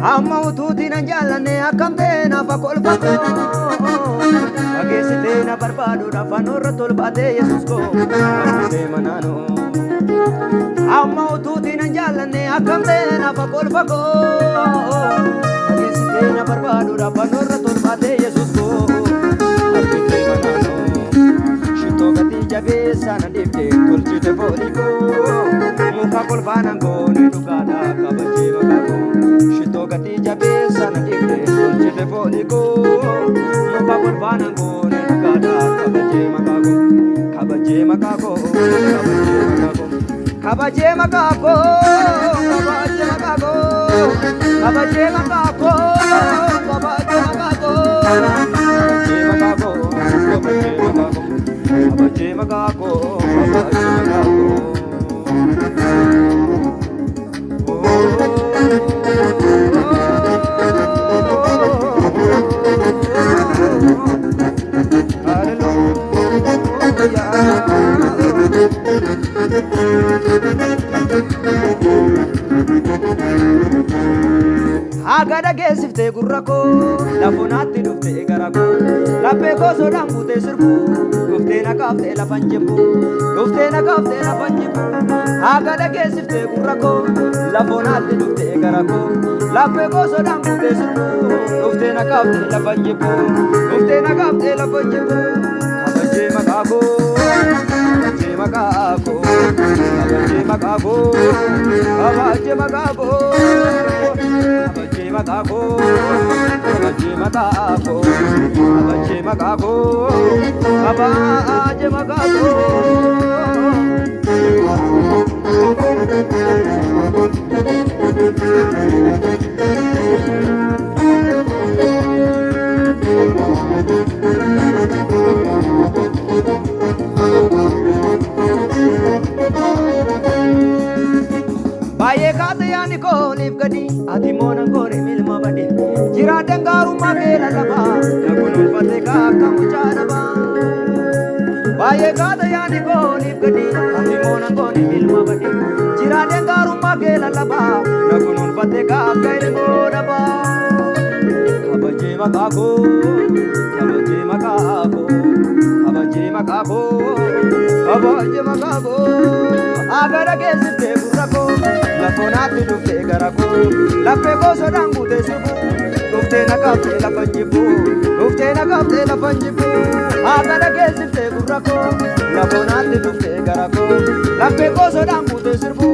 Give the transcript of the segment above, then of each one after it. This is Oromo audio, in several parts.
Amma utuutiin an jaallanne akkamtee nafa kolfako Dhageessitee na barbaaduudhaaf faanurra tolbaatee Yesuus koo Dhageessitee manaanoo Amma utuutiin an jaallanne akkamtee nafa kolfako Dhageessitee na barbaaduudhaaf faanurra tolbaatee Yesuus koo Dhageessitee manaanoo Shittoo gatii jabeessaa na dhiibdee tolchite foolii koo Muka kolfaanan goone dhugaadhaa kabajee maqaa koo Gati jabeessa na dhibde tolchite foolii koo Muka kolfaanan goone dhugaadha kabajee maqaa koo Kabajee maqaa koo Kabajee maqaa koo Kabajee maqaa koo Kabajee maqaa koo Kabajee maqaa koo Kabajee maqaa koo Kabajee maqaa koo Kabajee maqaa koo Kabajee maqaa koo Agada geessiftee gurra koo lafonaatti dhuftee gara koo laphee koo sodaan buutee sirbu dhuftee na kaaftee lafan jibbu dhuftee na kaaftee lafan jibbu Agada geessiftee gurra koo lafonaatti dhuftee gara koo laphee koo sodaan buutee sirbu dhuftee na kaaftee lafan jibbu dhuftee na kaaftee lafan jibbu Kabajee maqaa koo Kabajee maqaa koo Kabajee maqaa koo Kabajee maqaa koo Kabajee maqaa koo Kabajee maqaa koo Kabajee maqaa koo Kabajee maqaa Baay'ee kaata yaani kooliif gadi ati moona goone milma bade jiraadhaan gaarummaa kee lallabaa naguun ulfatee akka mucaa dhabaa Baay'ee kaata yaani kooliif gadi ati moona goone milma bade jiraadhaan gaarummaa kee lallabaa naguun ulfatee akka ilmoo dhabaa Kabajee maqaa koo Kabajee maqaa koo Kabajee maqaa koo Kabajee maqaa koo Agada geessiftee gurra koo lafonaatti dhuftee gara koo laphee koo sodaan buutee sirbu dhuftee na kaaftee lafan jibbu dhuftee na kaaftee lafan jibbu Agada geessiftee gurra koo lafonaatti dhuftee gara koo laphee koo sodaan buutee sirbu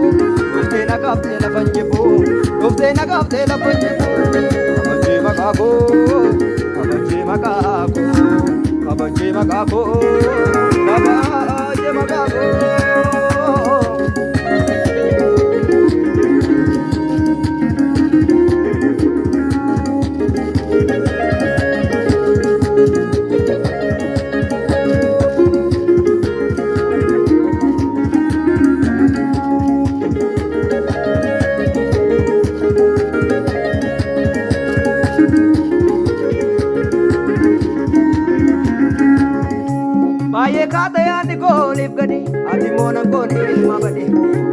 dhuftee na kaaftee lafan jibbu dhuftee na kaaftee lafan jibbu Kabajee maqaa koo Kabajee maqaa koo Kabajee maqaa koo Kabajee maqaa koo Baay'ee kaata yaadni kooliif gadi ati moona goone ilma bade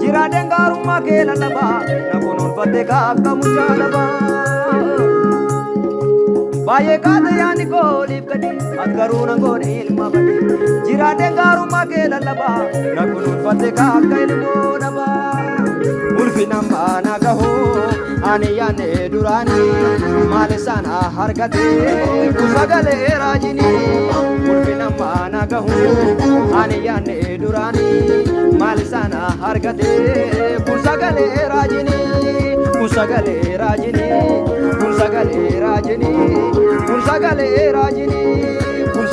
jiraadhaan gaarummaa kee lallabaa na kunuunfattee akka mucaa dhabaa Baay'ee kaata yaadni kooliif gadi ati garuu na goone ilma bade jiraadhaan gaarummaa kee lallabaa na kunuunfattee akka ilmoo dhabaa Ulfina maana gahoo ani yaanne duraanii maal isaan argatee sagalee raajinii Ulfina maana gahoo ani yaanne duraanii maal isaan argatee sagalee raajinii sagalee raajinii sagalee raajinii sagalee raajinii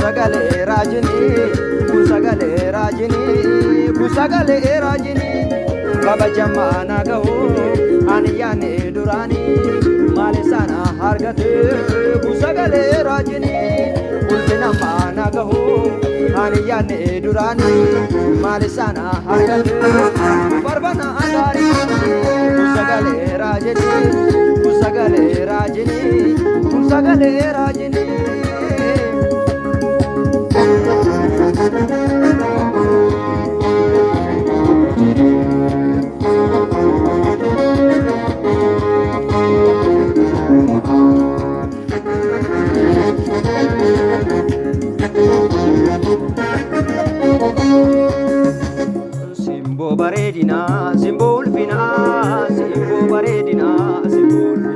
sagalee raajinii sagalee raajinii sagalee raajinii kabajamana gahu ani yaane durani male sana hargate kusagale rajini ulfina mana gahu ani yaane durani male sana hargate barbana agari kusagale rajini kusagale rajini Simbo baredina, simbo ulfina, simbo baredina, simbo ulfina.